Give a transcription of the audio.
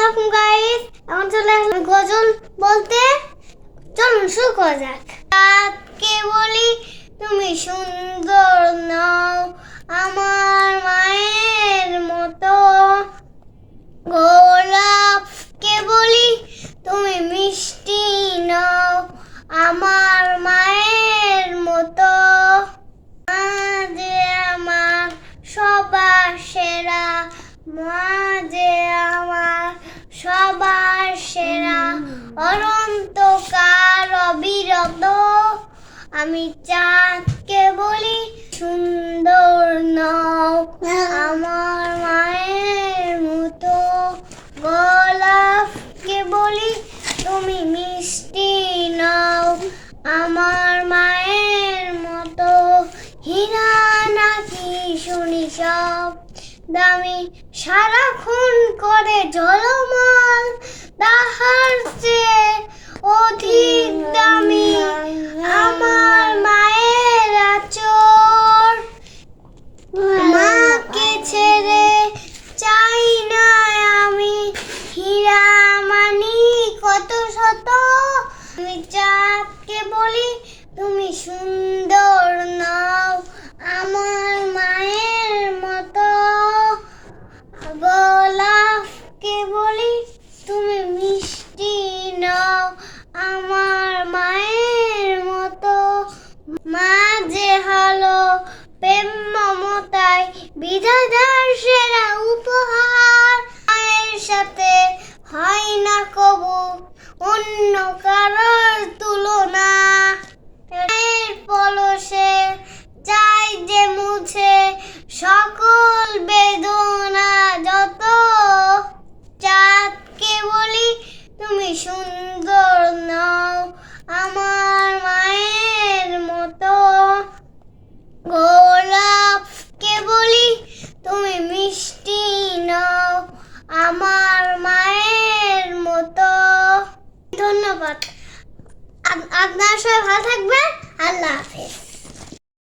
আলাইকুম গাইস, এখন চলে আসলাম গজল বলতে। চলুন শুরু করা যাক। রাতকে বলি তুমি সুন্দর নাও, আমার মায়ের মতো। গোলাপকে বলি তুমি মিষ্টি নাও, আমার মায়ের মতো। মা যে আমার সবার সেরা, মা যে আমার সবার সেরা। অনন্তকাল অবিরত আমি চাঁদকে বলি সুন্দর নাও, আমার মায়ের মতো। গোলাপকে বলি তুমি মিষ্টি নাও, আমার মায়ের মতো। হীরা নাকি শুনি সব দামি, সারাক্ষণ করে ঝলমল, তাহার চেয়ে অধিক দামি আমার মায়ের আঁচল। মাকে ছেড়ে চাই না আমি হীরা মানি কত শত। আমি চাঁদকে বলি তুমি সুন্দর নাও, আমার মায়ের মতো। গোলাপকে বলি তুমি মিষ্টি নাও, আমার মায়ের মতো। মা যে হলো প্রেম মমতায় বিধাতার সেরা উপহার। মায়ের সাথে হয় না কবু অন্য কারোর তুলনা। মায়ের পলশে চাই যে মুছে সকল বেদনা যত। চাঁদকে বলি তুমি সুন্দর নাও, আমার মায়ের মতো। গোলাপকে বলি তুমি মিষ্টি নাও, আমার মায়ের মতো। ধন্যবাদ। আপনারা সবাই ভালো থাকবেন। আল্লাহ হাফেজ।